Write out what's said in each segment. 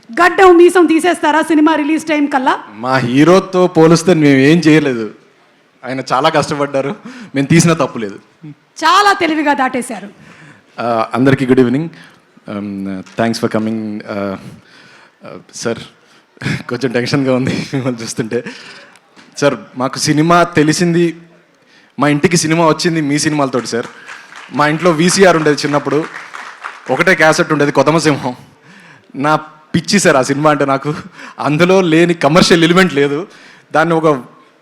గడ్డం మీసం తీసేస్తారా cinema release time కల్లా? మా హీరోతో పోలిస్తే మేము ఏం చేయలేదు, ఆయన చాలా కష్టపడ్డారు, మేము తీసిన తప్పు లేదు. చాలా తెలివిగా దాటేశారు. అందరికీ good evening, thanks for coming. Sir కొంచెం టెన్షన్గా ఉంది మిమ్మల్ని చూస్తుంటే. సార్ మాకు సినిమా తెలిసింది, మా ఇంటికి సినిమా వచ్చింది మీ సినిమాలతోటి సార్. మా ఇంట్లో వీసీఆర్ ఉండేది చిన్నప్పుడు, ఒకటే క్యాసెట్ ఉండేది కొత్తమ సింహం. నా పిచ్చి సార్ ఆ సినిమా అంటే నాకు. అందులో లేని కమర్షియల్ ఎలిమెంట్ లేదు, దాన్ని ఒక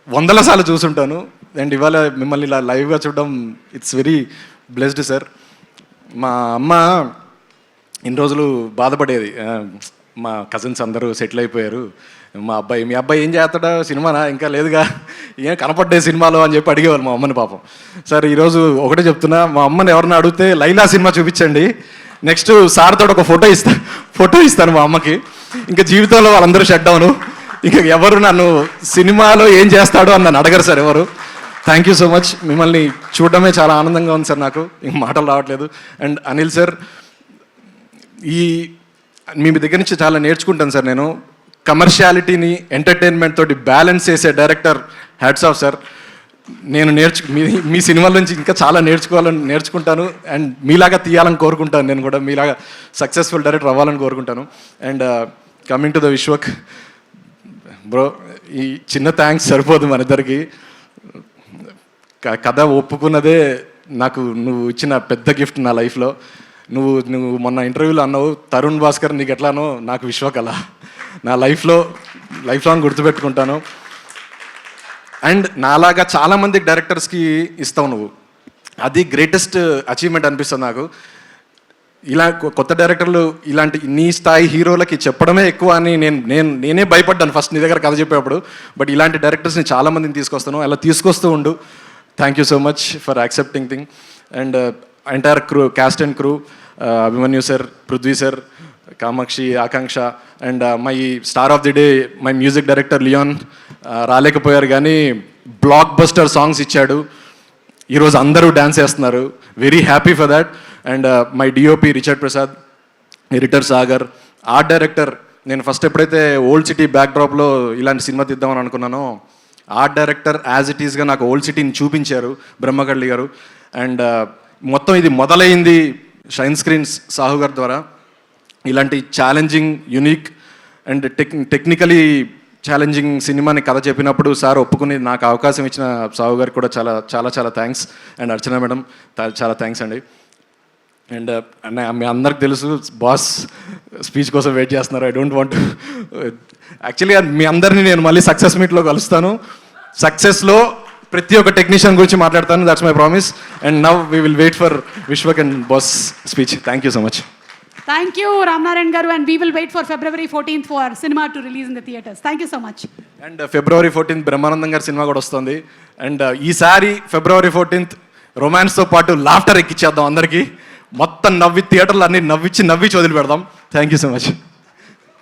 100 సార్లు చూసుంటాను. అండ్ ఇవాళ మిమ్మల్ని ఇలా లైవ్గా చూడడం ఇట్స్ వెరీ బ్లెస్డ్ సార్. మా అమ్మ ఇన్ని రోజులు బాధపడేది, మా కజిన్స్ అందరూ సెటిల్ అయిపోయారు, మీ అబ్బాయి ఏం చేస్తాడా, సినిమానా ఇంకా లేదుగా, ఏం కనపడ్డే సినిమాలో అని చెప్పి అడిగేవారు మా అమ్మని పాపం. సార్ ఈరోజు ఒకటే చెప్తున్నా, మా అమ్మని ఎవరన్నా అడిగితే లైలా సినిమా చూపించండి, నెక్స్ట్ సార్తో ఒక ఫోటో ఇస్తాను మా అమ్మకి. ఇంకా జీవితంలో వాళ్ళందరూ షట్ డౌను, ఇంకా ఎవరు నన్ను సినిమాలో ఏం చేస్తాడో అని నన్ను అడగరు సార్ ఎవరు. థ్యాంక్ యూ సో మచ్, మిమ్మల్ని చూడడమే చాలా ఆనందంగా ఉంది సార్, నాకు ఇంక మాటలు రావట్లేదు. అండ్ అనిల్ సార్, మీ దగ్గర నుంచి చాలా నేర్చుకుంటాను సార్ నేను. కమర్షియాలిటీని ఎంటర్టైన్మెంట్ తోటి బ్యాలెన్స్ చేసే డైరెక్టర్, హ్యాట్స్ ఆఫ్ సార్. నేను మీ సినిమాల నుంచి ఇంకా చాలా నేర్చుకుంటాను, అండ్ మీలాగా తీయాలని కోరుకుంటాను. నేను కూడా మీలాగా సక్సెస్ఫుల్ డైరెక్టర్ అవ్వాలని కోరుకుంటాను. And coming to the Vishwak bro, ఈ చిన్న థ్యాంక్స్ సరిపోదు మన ఇద్దరికి. కథ ఒప్పుకున్నదే నాకు నువ్వు ఇచ్చిన పెద్ద గిఫ్ట్ నా లైఫ్లో. నువ్వు మొన్న ఇంటర్వ్యూలో అన్నావు, తరుణ్ భాస్కర్ నీకు ఎట్లానో నాకు విశ్వకళ నా లైఫ్ లాంగ్ గుర్తుపెట్టుకుంటాను. అండ్ నాలాగా చాలామంది డైరెక్టర్స్కి ఇస్తావు నువ్వు, అది గ్రేటెస్ట్ అచీవ్మెంట్ అనిపిస్తుంది నాకు. ఇలా కొత్త డైరెక్టర్లు ఇలాంటి నీ స్థాయి హీరోలకి చెప్పడమే ఎక్కువ అని నేనే భయపడ్డాను ఫస్ట్ నీ దగ్గర కథ చెప్పేటప్పుడు. బట్ ఇలాంటి డైరెక్టర్స్ని చాలామందిని తీసుకొస్తాను, అలా తీసుకొస్తూ ఉండు. Thank you so much for accepting thing. And entire crew, cast and crew, Abhimanyu sir, Prithvi sir, Kamakshi, Akanksha, and my star of the day my music director Leon. రాలేకపోయారు కానీ బ్లాక్ బస్టర్ సాంగ్స్ ఇచ్చాడు, ఈరోజు అందరూ డ్యాన్స్ చేస్తున్నారు, very happy for that. And my DOP Richard Prasad, editor Sagar, art director. నేను first ఎప్పుడైతే old city బ్యాక్డ్రాప్లో ఇలాంటి cinema తీద్దామని అనుకున్నానో, ఆర్ట్ డైరెక్టర్ యాజ్ ఇట్ ఈస్గా నాకు ఓల్డ్ సిటీని చూపించారు బ్రహ్మకళ్ళి గారు. అండ్ మొత్తం ఇది మొదలైంది షైన్ స్క్రీన్స్ సాహు గారి ద్వారా. ఇలాంటి challenging, unique and technically challenging సినిమాని కథ చెప్పినప్పుడు సార్ ఒప్పుకుని నాకు అవకాశం ఇచ్చిన సాహు గారికి కూడా చాలా చాలా చాలా థ్యాంక్స్. అండ్ అర్చన మేడం చాలా థ్యాంక్స్ అండి. అండ్ మీ అందరికి తెలుసు బాస్ స్పీచ్ కోసం వెయిట్ చేస్తున్నారు. ఐ డోంట్ వాంట్ యాక్చువల్లీ మీ అందరినీ నేను మళ్ళీ సక్సెస్ మీట్లో కలుస్తాను. సక్సెస్లో ప్రతి ఒక్క టెక్నీషియన్ గురించి మాట్లాడతాను, that's my promise. And now we will wait for Vishwak and boss speech. Thank you so much. Thank you, Ramnarayan garu, and we will wait for February 14th for cinema to release in the theatres. Thank you so much. And February 14th Brahmanandam గారి cinema కూడా వస్తుంది. And ఈసారి February 14th రొమాన్స్తో పాటు laughter ఎక్కిచ్చేద్దాం అందరికీ. మొత్తం థియేటర్లు అన్ని నవ్వించి వదిలి పెడదాం. Thank you so much.